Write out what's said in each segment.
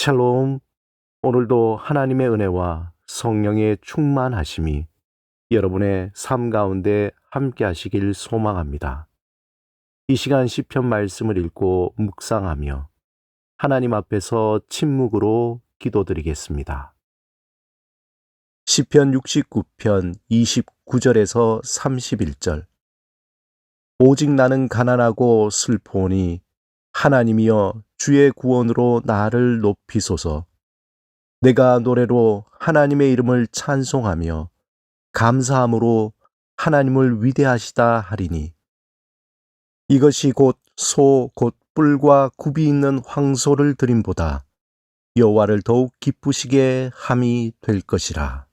샬롬. 오늘도 하나님의 은혜와 성령의 충만하심이 여러분의 삶 가운데 함께 하시길 소망합니다. 이 시간 시편 말씀을 읽고 묵상하며 하나님 앞에서 침묵으로 기도드리겠습니다. 시편 69편 29절에서 31절. 오직 나는 가난하고 슬프오니 하나님이여 주의 구원으로 나를 높이소서. 내가 노래로 하나님의 이름을 찬송하며 감사함으로 하나님을 위대하시다 하리니 이것이 곧 소 곧 뿔과 굽이 있는 황소를 드림보다 여호와를 더욱 기쁘시게 함이 될 것이라.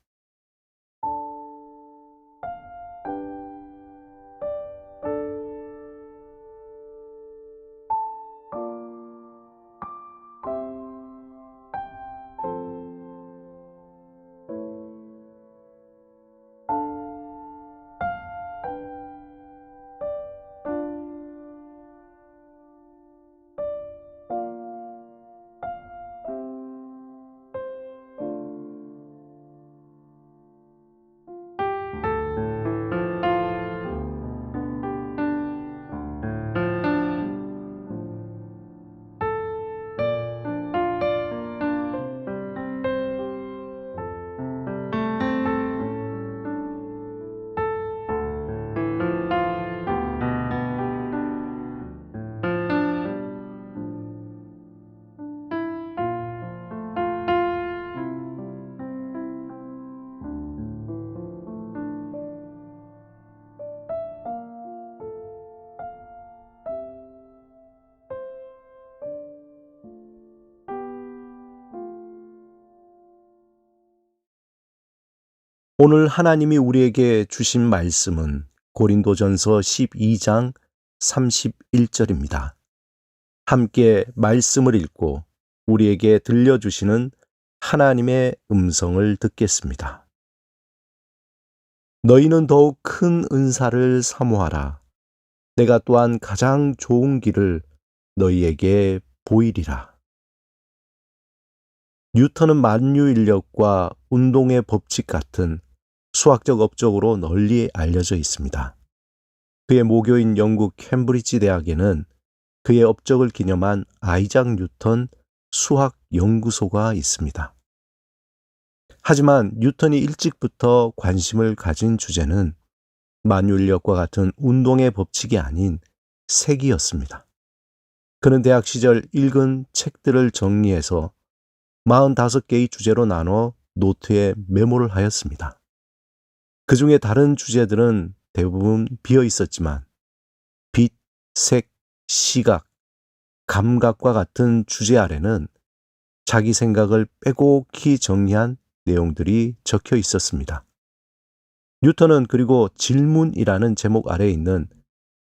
오늘 하나님이 우리에게 주신 말씀은 고린도전서 12장 31절입니다. 함께 말씀을 읽고 우리에게 들려주시는 하나님의 음성을 듣겠습니다. 너희는 더욱 큰 은사를 사모하라. 내가 또한 가장 좋은 길을 너희에게 보이리라. 뉴턴은 만유인력과 운동의 법칙 같은 수학적 업적으로 널리 알려져 있습니다. 그의 모교인 영국 캠브리지 대학에는 그의 업적을 기념한 아이작 뉴턴 수학 연구소가 있습니다. 하지만 뉴턴이 일찍부터 관심을 가진 주제는 만유인력과 같은 운동의 법칙이 아닌 색이었습니다. 그는 대학 시절 읽은 책들을 정리해서 45개의 주제로 나눠 노트에 메모를 하였습니다. 그 중에 다른 주제들은 대부분 비어 있었지만 빛, 색, 시각, 감각과 같은 주제 아래는 자기 생각을 빼곡히 정리한 내용들이 적혀 있었습니다. 뉴턴은 그리고 질문이라는 제목 아래에 있는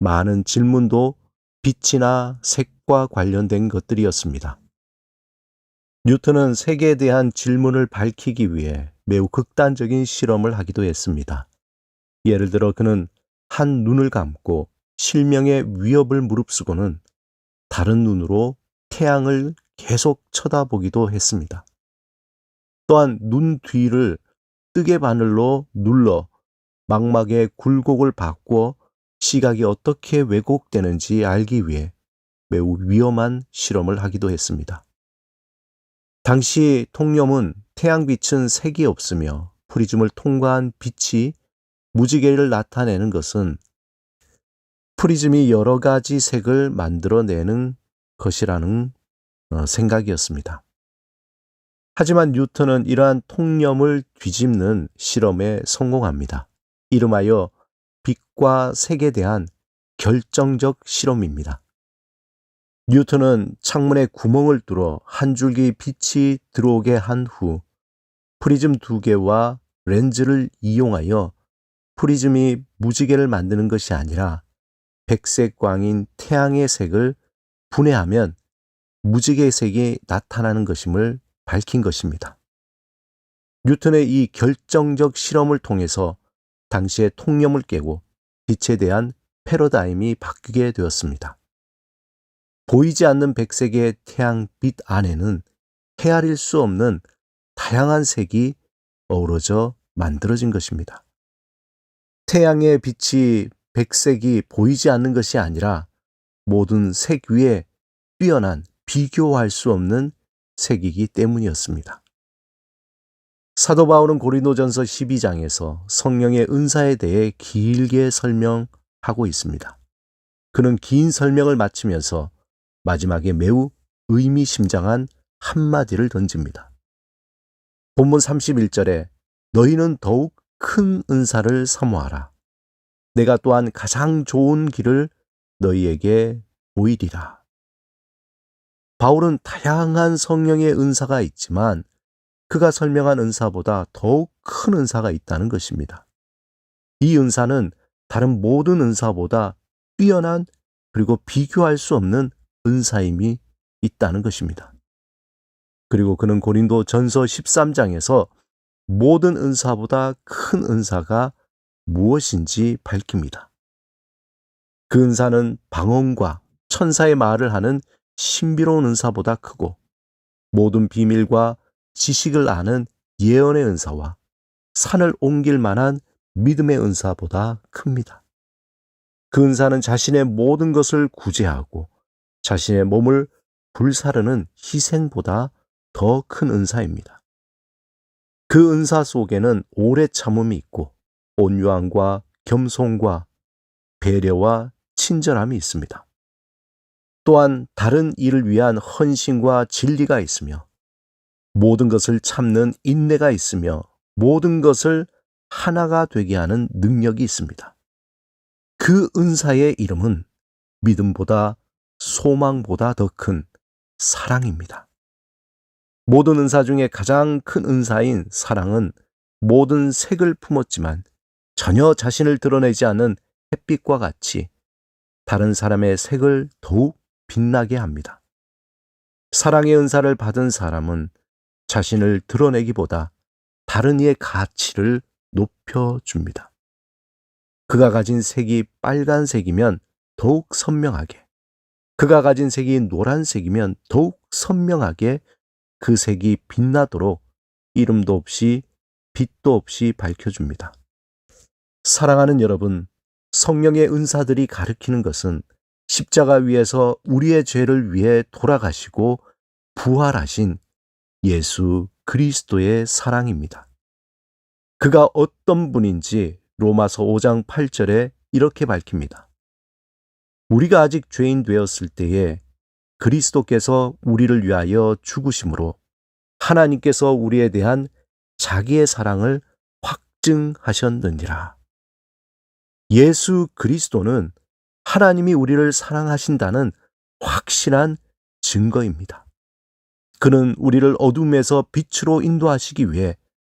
많은 질문도 빛이나 색과 관련된 것들이었습니다. 뉴턴은 색에 대한 질문을 밝히기 위해 매우 극단적인 실험을 하기도 했습니다. 예를 들어 그는 한 눈을 감고 실명의 위협을 무릅쓰고는 다른 눈으로 태양을 계속 쳐다보기도 했습니다. 또한 눈 뒤를 뜨개 바늘로 눌러 망막의 굴곡을 바꾸어 시각이 어떻게 왜곡되는지 알기 위해 매우 위험한 실험을 하기도 했습니다. 당시 통념은 태양빛은 색이 없으며 프리즘을 통과한 빛이 무지개를 나타내는 것은 프리즘이 여러 가지 색을 만들어내는 것이라는 생각이었습니다. 하지만 뉴턴은 이러한 통념을 뒤집는 실험에 성공합니다. 이름하여 빛과 색에 대한 결정적 실험입니다. 뉴턴은 창문에 구멍을 뚫어 한 줄기 빛이 들어오게 한 후 프리즘 2개와 렌즈를 이용하여 프리즘이 무지개를 만드는 것이 아니라 백색 광인 태양의 색을 분해하면 무지개의 색이 나타나는 것임을 밝힌 것입니다. 뉴턴의 이 결정적 실험을 통해서 당시의 통념을 깨고 빛에 대한 패러다임이 바뀌게 되었습니다. 보이지 않는 백색의 태양빛 안에는 헤아릴 수 없는 다양한 색이 어우러져 만들어진 것입니다. 태양의 빛이 백색이 보이지 않는 것이 아니라 모든 색 위에 뛰어난 비교할 수 없는 색이기 때문이었습니다. 사도 바울은 고린도전서 12장에서 성령의 은사에 대해 길게 설명하고 있습니다. 그는 긴 설명을 마치면서 마지막에 매우 의미심장한 한마디를 던집니다. 본문 31절에 너희는 더욱 큰 은사를 사모하라. 내가 또한 가장 좋은 길을 너희에게 보이리라. 바울은 다양한 성령의 은사가 있지만 그가 설명한 은사보다 더욱 큰 은사가 있다는 것입니다. 이 은사는 다른 모든 은사보다 뛰어난 그리고 비교할 수 없는 은사임이 있다는 것입니다. 그리고 그는 고린도 전서 13장에서 모든 은사보다 큰 은사가 무엇인지 밝힙니다. 그 은사는 방언과 천사의 말을 하는 신비로운 은사보다 크고 모든 비밀과 지식을 아는 예언의 은사와 산을 옮길 만한 믿음의 은사보다 큽니다. 그 은사는 자신의 모든 것을 구제하고 자신의 몸을 불사르는 희생보다 더 큰 은사입니다. 그 은사 속에는 오래 참음이 있고 온유함과 겸손과 배려와 친절함이 있습니다. 또한 다른 일을 위한 헌신과 진리가 있으며 모든 것을 참는 인내가 있으며 모든 것을 하나가 되게 하는 능력이 있습니다. 그 은사의 이름은 믿음보다 소망보다 더 큰 사랑입니다. 모든 은사 중에 가장 큰 은사인 사랑은 모든 색을 품었지만 전혀 자신을 드러내지 않는 햇빛과 같이 다른 사람의 색을 더욱 빛나게 합니다. 사랑의 은사를 받은 사람은 자신을 드러내기보다 다른 이의 가치를 높여줍니다. 그가 가진 색이 빨간색이면 더욱 선명하게, 그가 가진 색이 노란색이면 더욱 선명하게 그 색이 빛나도록 이름도 없이 빛도 없이 밝혀줍니다. 사랑하는 여러분, 성령의 은사들이 가리키는 것은 십자가 위에서 우리의 죄를 위해 돌아가시고 부활하신 예수 그리스도의 사랑입니다. 그가 어떤 분인지 로마서 5장 8절에 이렇게 밝힙니다. 우리가 아직 죄인 되었을 때에 그리스도께서 우리를 위하여 죽으심으로 하나님께서 우리에 대한 자기의 사랑을 확증하셨느니라. 예수 그리스도는 하나님이 우리를 사랑하신다는 확실한 증거입니다. 그는 우리를 어둠에서 빛으로 인도하시기 위해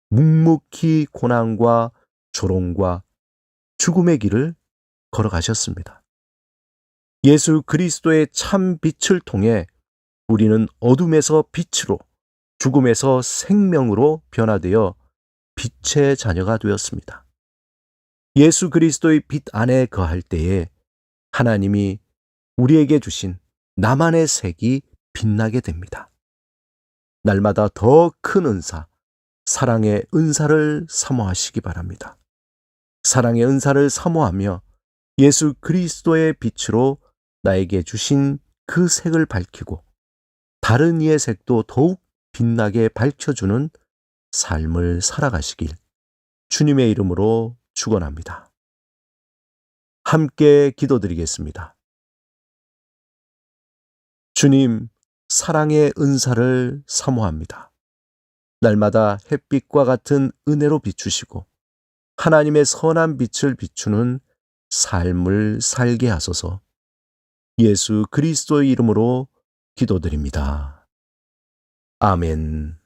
묵묵히 고난과 조롱과 죽음의 길을 걸어가셨습니다. 예수 그리스도의 참 빛을 통해 우리는 어둠에서 빛으로, 죽음에서 생명으로 변화되어 빛의 자녀가 되었습니다. 예수 그리스도의 빛 안에 거할 때에 하나님이 우리에게 주신 나만의 색이 빛나게 됩니다. 날마다 더 큰 은사, 사랑의 은사를 사모하시기 바랍니다. 사랑의 은사를 사모하며 예수 그리스도의 빛으로 나에게 주신 그 색을 밝히고 다른 이의 색도 더욱 빛나게 밝혀주는 삶을 살아가시길 주님의 이름으로 축원합니다. 함께 기도드리겠습니다. 주님, 사랑의 은사를 사모합니다. 날마다 햇빛과 같은 은혜로 비추시고 하나님의 선한 빛을 비추는 삶을 살게 하소서. 예수 그리스도의 이름으로 기도드립니다. 아멘.